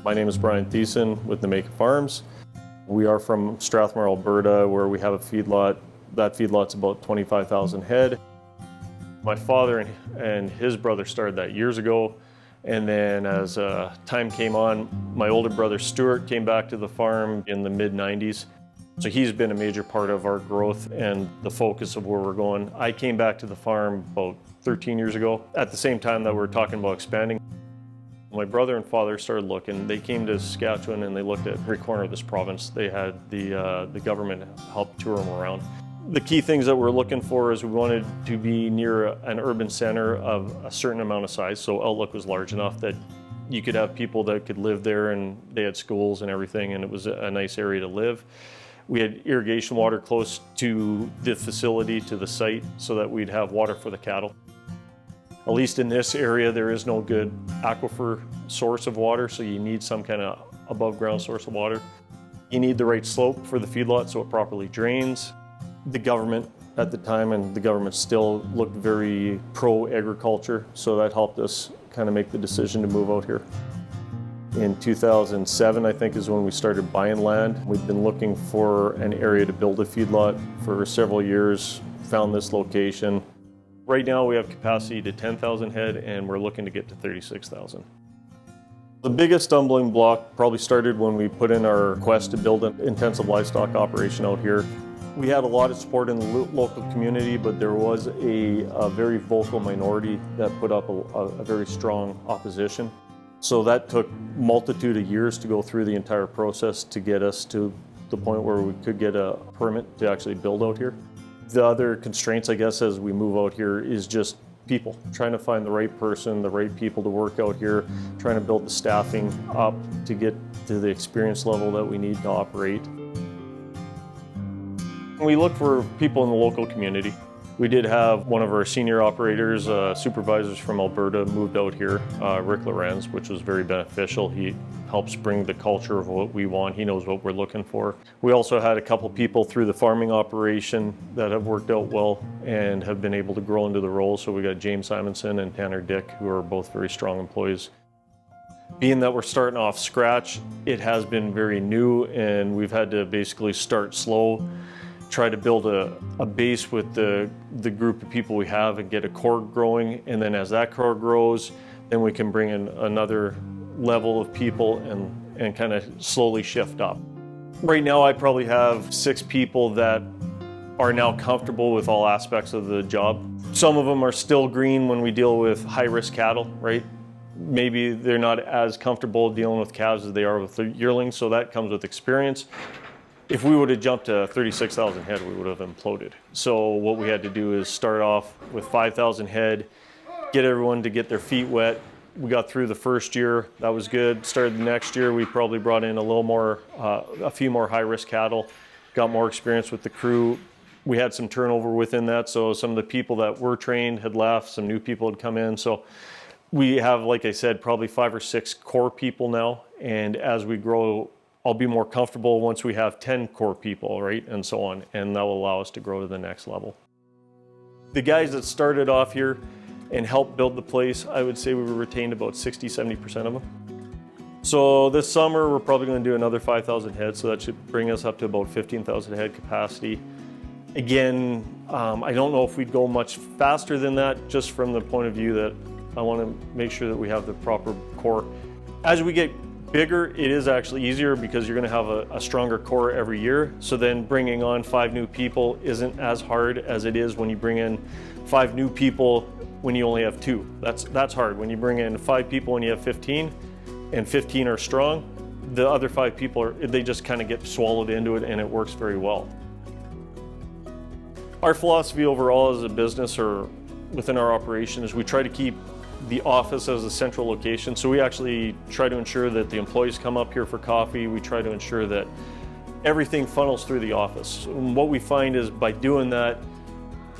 My name is Brian Thiessen with Namaka Farms. We are from Strathmore, Alberta, where we have a feedlot. That feedlot's about 25,000 head. My father and his brother started that years ago. And then as time came on, my older brother Stuart came back to the farm in the mid-90s. So he's been a major part of our growth and the focus of where we're going. I came back to the farm about 13 years ago, at the same time that we were talking about expanding. My brother and father started looking. They came to Saskatchewan and they looked at every corner of this province. They had the government help tour them around. The key things that we're looking for is we wanted to be near an urban center of a certain amount of size, so outlook was large enough that you could have people that could live there and they had schools and everything, and it was a nice area to live. We had irrigation water close to the facility, to the site, so that we'd have water for the cattle. At least in this area, there is no good aquifer source of water, so you need some kind of above ground source of water. You need the right slope for the feedlot so it properly drains. The government at the time, and the government still, looked very pro-agriculture, so that helped us kind of make the decision to move out here. In 2007, I think, is when we started buying land. We've been looking for an area to build a feedlot for several years, found this location. Right now we have capacity to 10,000 head and we're looking to get to 36,000. The biggest stumbling block probably started when we put in our request to build an intensive livestock operation out here. We had a lot of support in the local community, but there was a very vocal minority that put up a very strong opposition. So that took a multitude of years to go through the entire process to get us to the point where we could get a permit to actually build out here. The other constraints, I guess, as we move out here is just people. Trying to find the right person, the right people to work out here, trying to build the staffing up to get to the experience level that we need to operate. We look for people in the local community. We did have one of our senior operators, supervisors from Alberta, moved out here, Rick Lorenz, which was very beneficial. He helps bring the culture of what we want. He knows what we're looking for. We also had a couple people through the farming operation that have worked out well and have been able to grow into the role. So we got James Simonson and Tanner Dick, who are both very strong employees. Being that we're starting off scratch, it has been very new and we've had to basically start slow, try to build a base with the group of people we have and get a core growing. And then as that core grows, then we can bring in another level of people and kind of slowly shift up. Right now, I probably have 6 people that are now comfortable with all aspects of the job. Some of them are still green when we deal with high-risk cattle, right? Maybe they're not as comfortable dealing with calves as they are with the yearlings, so that comes with experience. If we would have jumped to 36,000 head, we would have imploded. So what we had to do is start off with 5,000 head, get everyone to get their feet wet. We got through the first year, that was good. Started the next year, we probably brought in a few more high-risk cattle, got more experience with the crew. We had some turnover within that, so some of the people that were trained had left, some new people had come in. So we have, like I said, probably 5 or 6 core people now, and as we grow, I'll be more comfortable once we have 10 core people, right, and so on, and that will allow us to grow to the next level. The guys that started off here and helped build the place, I would say we retained about 60–70% of them. So this summer, we're probably going to do another 5,000 head, so that should bring us up to about 15,000 head capacity. Again, I don't know if we'd go much faster than that, just from the point of view that I want to make sure that we have the proper core. As we get bigger, it is actually easier because you're going to have a stronger core every year. So then bringing on 5 new people isn't as hard as it is when you bring in 5 new people when you only have 2. That's hard. When you bring in 5 people and you have 15, and 15 are strong, the other 5 people they just kind of get swallowed into it and it works very well. Our philosophy overall as a business or within our operation is we try to keep the office as a central location. So we actually try to ensure that the employees come up here for coffee. We try to ensure that everything funnels through the office. And what we find is by doing that,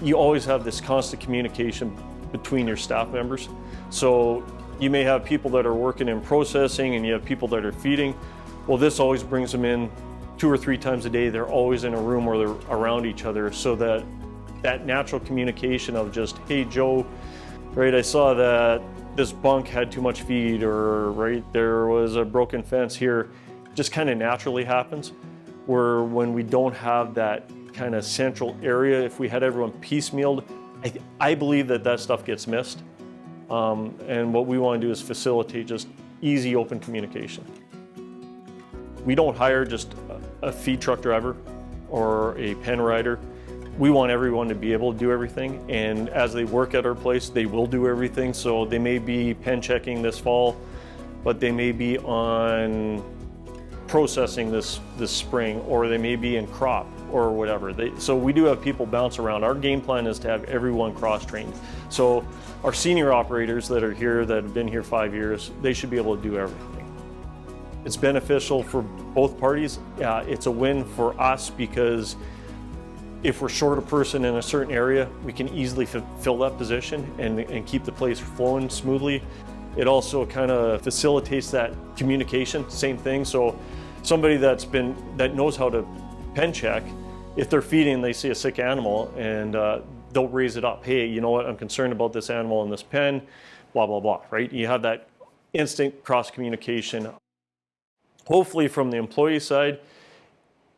you always have this constant communication between your staff members. So you may have people that are working in processing and you have people that are feeding. Well, this always brings them in 2 or 3 times a day. They're always in a room where they're around each other, so that natural communication of just, hey, Joe, right, I saw that this bunk had too much feed, or right, there was a broken fence here, just kind of naturally happens. Where when we don't have that kind of central area, if we had everyone piecemealed, I believe that stuff gets missed. And what we want to do is facilitate just easy, open communication. We don't hire just a feed truck driver or a pen rider. We want everyone to be able to do everything, and as they work at our place, they will do everything. So they may be pen checking this fall, but they may be on processing this spring, or they may be in crop or whatever. So we do have people bounce around. Our game plan is to have everyone cross-trained. So our senior operators that are here, that have been here 5 years, they should be able to do everything. It's beneficial for both parties. It's a win for us because if we're short a person in a certain area, we can easily fill that position and keep the place flowing smoothly. It also kind of facilitates that communication, same thing. So somebody that knows how to pen check, if they're feeding, they see a sick animal, and they'll raise it up. Hey, you know what? I'm concerned about this animal in this pen, blah, blah, blah, right? You have that instant cross communication. Hopefully from the employee side,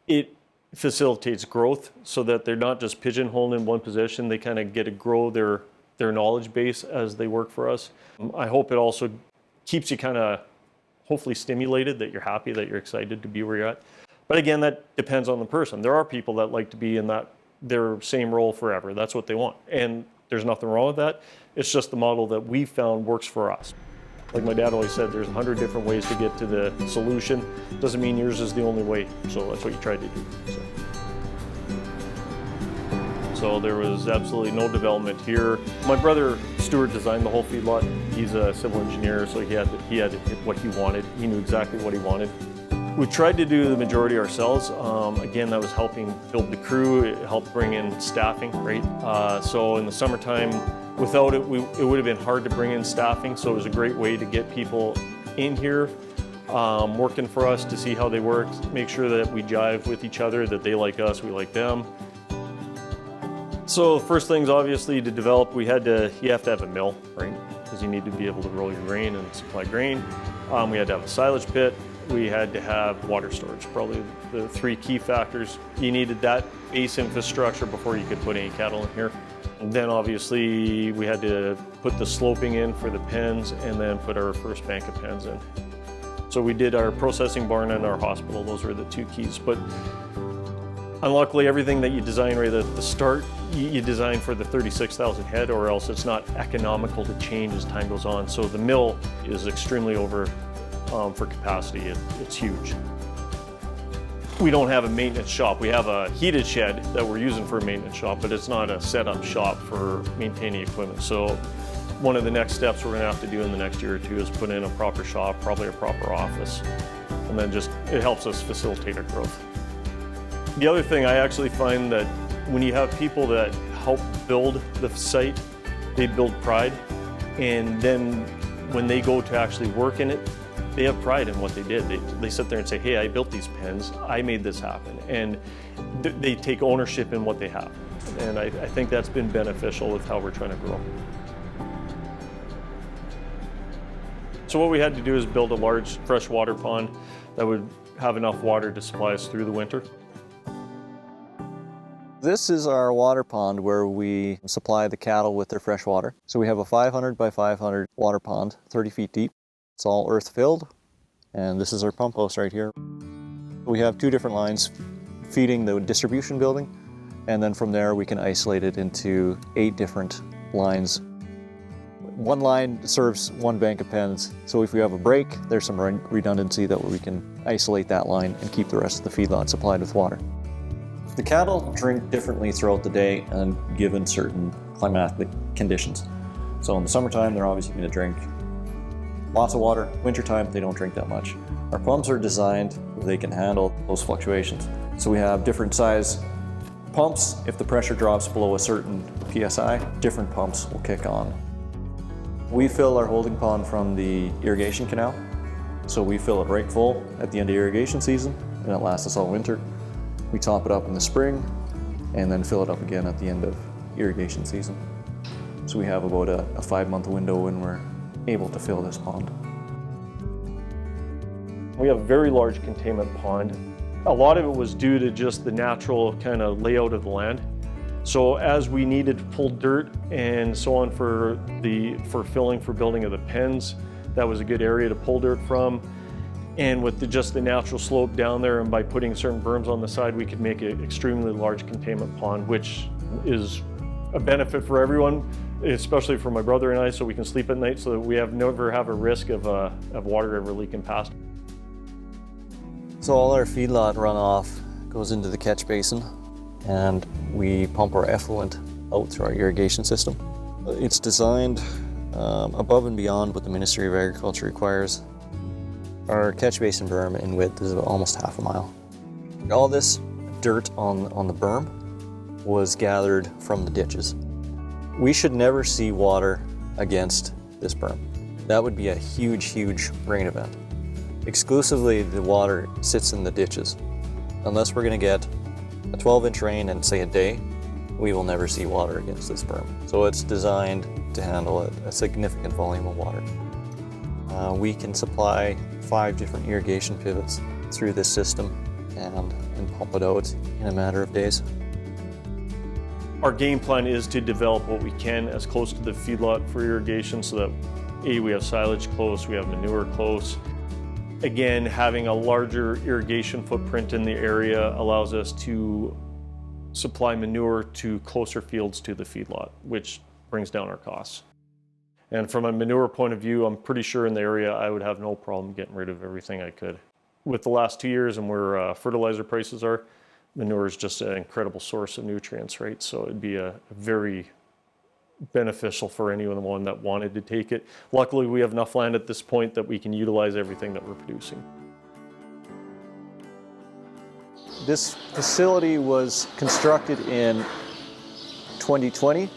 it facilitates growth so that they're not just pigeonholed in one position. They kind of get to grow their knowledge base as they work for us. I hope it also keeps you kind of hopefully stimulated, that you're happy, that you're excited to be where you're at. But again, that depends on the person. There are people that like to be in their same role forever. That's what they want. And there's nothing wrong with that. It's just the model that we found works for us. Like my dad always said, there's 100 different ways to get to the solution. Doesn't mean yours is the only way. So that's what you tried to do. So there was absolutely no development here. My brother Stuart designed the whole feedlot. He's a civil engineer, so he had what he wanted. He knew exactly what he wanted. We tried to do the majority ourselves. Again, that was helping build the crew. It helped bring in staffing, right? So in the summertime, without it, it would have been hard to bring in staffing. So it was a great way to get people in here, working for us, to see how they work, make sure that we jive with each other, that they like us, we like them. So first things, obviously, to develop, you have to have a mill, right? Because you need to be able to roll your grain and supply grain. We had to have a silage pit. We had to have water storage, probably the three key factors. You needed that base infrastructure before you could put any cattle in here. And then obviously we had to put the sloping in for the pens, and then put our first bank of pens in. So we did our processing barn and our hospital. Those were the two keys. But unluckily, everything that you design right at the start, you design for the 36,000 head, or else it's not economical to change as time goes on. So the mill is extremely over for capacity. It's huge. We don't have a maintenance shop. We have a heated shed that we're using for a maintenance shop, but it's not a set-up shop for maintaining equipment. So one of the next steps we're going to have to do in the next year or two is put in a proper shop, probably a proper office, and then it helps us facilitate our growth. The other thing, I actually find that when you have people that help build the site, they build pride, and then when they go to actually work in it, they have pride in what they did. They sit there and say, hey, I built these pens, I made this happen, and they take ownership in what they have. And I think that's been beneficial with how we're trying to grow. So what we had to do is build a large freshwater pond that would have enough water to supply us through the winter. This is our water pond where we supply the cattle with their fresh water. So we have a 500 by 500 water pond, 30 feet deep. It's all earth filled, and this is our pump house right here. We have two different lines feeding the distribution building, and then from there we can isolate it into 8 different lines. One line serves one bank of pens, so if we have a break, there's some redundancy that we can isolate that line and keep the rest of the feedlot supplied with water. The cattle drink differently throughout the day and given certain climatic conditions. So in the summertime, they're obviously going to drink lots of water. Wintertime, they don't drink that much. Our pumps are designed where they can handle those fluctuations. So we have different size pumps. If the pressure drops below a certain PSI, different pumps will kick on. We fill our holding pond from the irrigation canal. So we fill it right full at the end of irrigation season, and it lasts us all winter. We top it up in the spring and then fill it up again at the end of irrigation season. So we have about a 5-month window when we're able to fill this pond. We have a very large containment pond. A lot of it was due to just the natural kind of layout of the land. So as we needed to pull dirt and so on for filling for building of the pens, that was a good area to pull dirt from. And with just the natural slope down there, and by putting certain berms on the side, we could make an extremely large containment pond, which is a benefit for everyone, especially for my brother and I, so we can sleep at night so that we never have a risk of water ever leaking past. So all our feedlot runoff goes into the catch basin, and we pump our effluent out through our irrigation system. It's designed above and beyond what the Ministry of Agriculture requires. Our catch basin berm in width is almost half a mile. All this dirt on the berm was gathered from the ditches. We should never see water against this berm. That would be a huge, huge rain event. Exclusively the water sits in the ditches. Unless we're gonna get a 12-inch rain in, say, a day, we will never see water against this berm. So it's designed to handle a significant volume of water. We can supply 5 different irrigation pivots through this system and pump it out in a matter of days. Our game plan is to develop what we can as close to the feedlot for irrigation so that we have silage close, we have manure close. Again, having a larger irrigation footprint in the area allows us to supply manure to closer fields to the feedlot, which brings down our costs. And from a manure point of view, I'm pretty sure in the area I would have no problem getting rid of everything I could. With the last 2 years and where fertilizer prices are, manure is just an incredible source of nutrients, right? So it'd be a very beneficial for anyone that wanted to take it. Luckily, we have enough land at this point that we can utilize everything that we're producing. This facility was constructed in 2020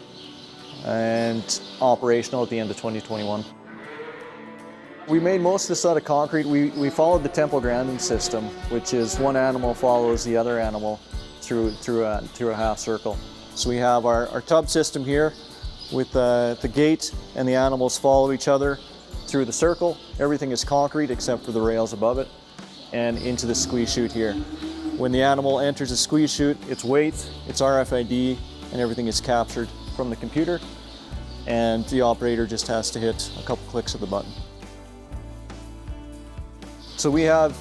and operational at the end of 2021. We made most of this out of concrete. We followed the tempo grounding system, which is one animal follows the other animal through a half circle. So we have our tub system here with the gate, and the animals follow each other through the circle. Everything is concrete except for the rails above it, and into the squeeze chute here. When the animal enters the squeeze chute, its weight, its RFID, and everything is captured from the computer, and the operator just has to hit a couple clicks of the button. So we have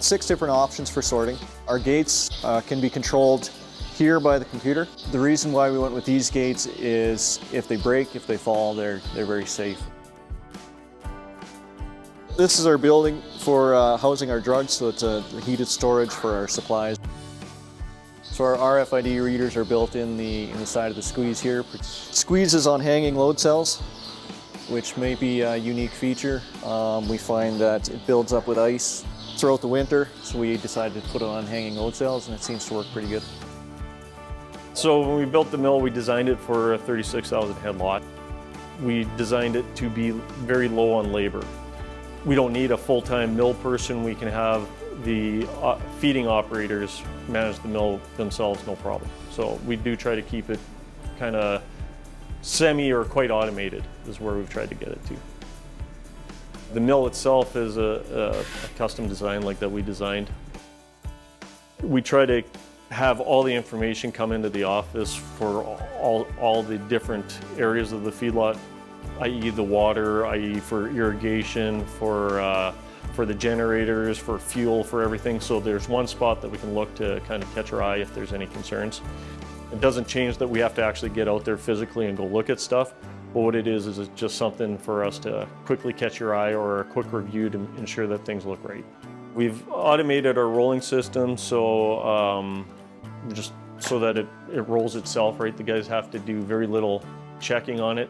6 different options for sorting. Our gates can be controlled here by the computer. The reason why we went with these gates is if they break, if they fall, they're very safe. This is our building for housing our drugs, so it's a heated storage for our supplies. So our RFID readers are built in the side of the squeeze here. Squeeze is on hanging load cells, which may be a unique feature. We find that it builds up with ice throughout the winter, so we decided to put it on hanging load cells, and it seems to work pretty good. So when we built the mill, we designed it for a 36,000 head lot. We designed it to be very low on labor. We don't need a full-time mill person. We can have the feeding operators manage the mill themselves, no problem. So we do try to keep it kind of semi or quite automated is where we've tried to get it to. The mill itself is a custom design like that we designed. We try to have all the information come into the office for all the different areas of the feedlot, i.e. the water, i.e. for irrigation, for the generators, for fuel, for everything. So there's one spot that we can look to kind of catch our eye if there's any concerns. It doesn't change that we have to actually get out there physically and go look at stuff, but what it is it's just something for us to quickly catch your eye or a quick review to ensure that things look right. We've automated our rolling system so just so that it rolls itself, right? The guys have to do very little checking on it.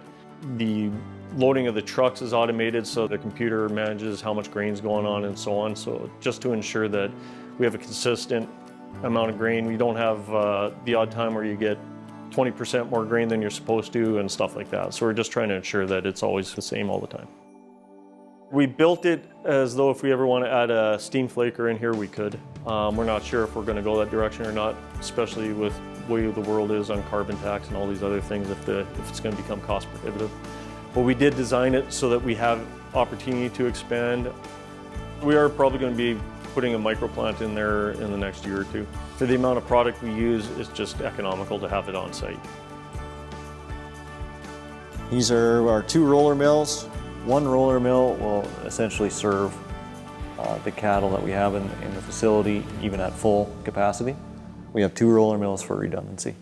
The loading of the trucks is automated, so the computer manages how much grain's going on and so on. So just to ensure that we have a consistent amount of grain. We don't have the odd time where you get 20% more grain than you're supposed to and stuff like that. So we're just trying to ensure that it's always the same all the time. We built it as though if we ever want to add a steam flaker in here, we could. We're not sure if we're going to go that direction or not, especially with the way the world is on carbon tax and all these other things, if it's going to become cost prohibitive. But we did design it so that we have opportunity to expand. We are probably going to be putting a microplant in there in the next year or two. For the amount of product we use, it's just economical to have it on site. These are our 2 roller mills. One roller mill will essentially serve the cattle that we have in the facility, even at full capacity. We have 2 roller mills for redundancy.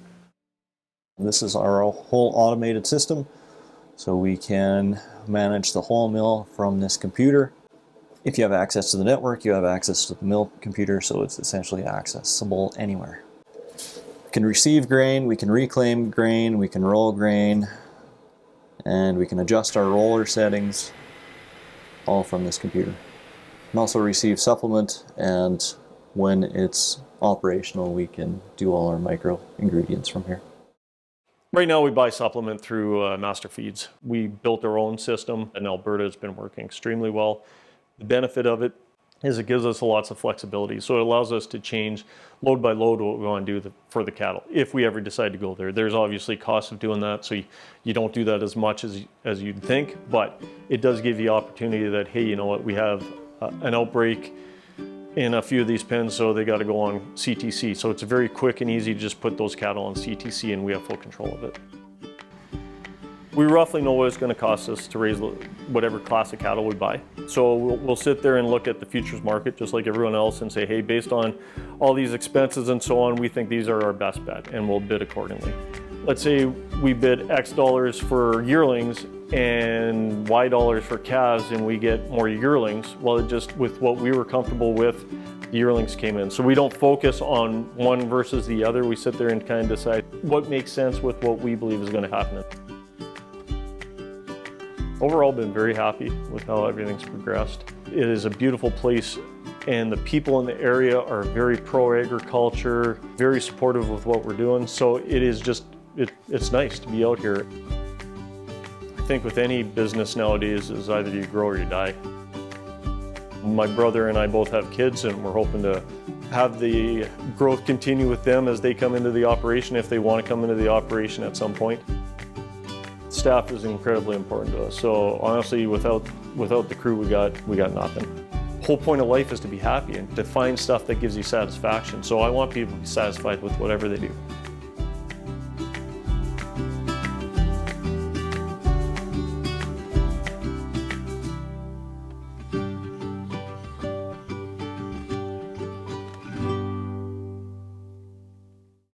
This is our whole automated system, so we can manage the whole mill from this computer. If you have access to the network, you have access to the mill computer, so it's essentially accessible anywhere. We can receive grain, we can reclaim grain, we can roll grain, and we can adjust our roller settings all from this computer. We can also receive supplement, and when it's operational, we can do all our micro ingredients from here. Right now we buy supplement through Master Feeds. We built our own system in Alberta. It's been working extremely well. The benefit of it is it gives us lots of flexibility. So it allows us to change load by load what we want to do for the cattle if we ever decide to go there. There's obviously costs of doing that, so you don't do that as much as you'd think, but it does give you opportunity that, hey, you know what, we have an outbreak in a few of these pens, so they got to go on CTC. So it's very quick and easy to just put those cattle on CTC and we have full control of it. We roughly know what it's going to cost us to raise whatever class of cattle we buy. So we'll sit there and look at the futures market just like everyone else and say, hey, based on all these expenses and so on, we think these are our best bet, and we'll bid accordingly. Let's say we bid X dollars for yearlings and Y dollars for calves, and we get more yearlings. Well, it just, with what we were comfortable with, the yearlings came in. So we don't focus on one versus the other. We sit there and kind of decide what makes sense with what we believe is going to happen. Overall, been very happy with how everything's progressed. It is a beautiful place, and the people in the area are very pro-agriculture, very supportive of what we're doing. So it is just, it's nice to be out here. I think with any business nowadays is either you grow or you die. My brother and I both have kids, and we're hoping to have the growth continue with them as they come into the operation, if they want to come into the operation at some point. Staff is incredibly important to us. So honestly, without the crew we got nothing. The whole point of life is to be happy and to find stuff that gives you satisfaction. So I want people to be satisfied with whatever they do.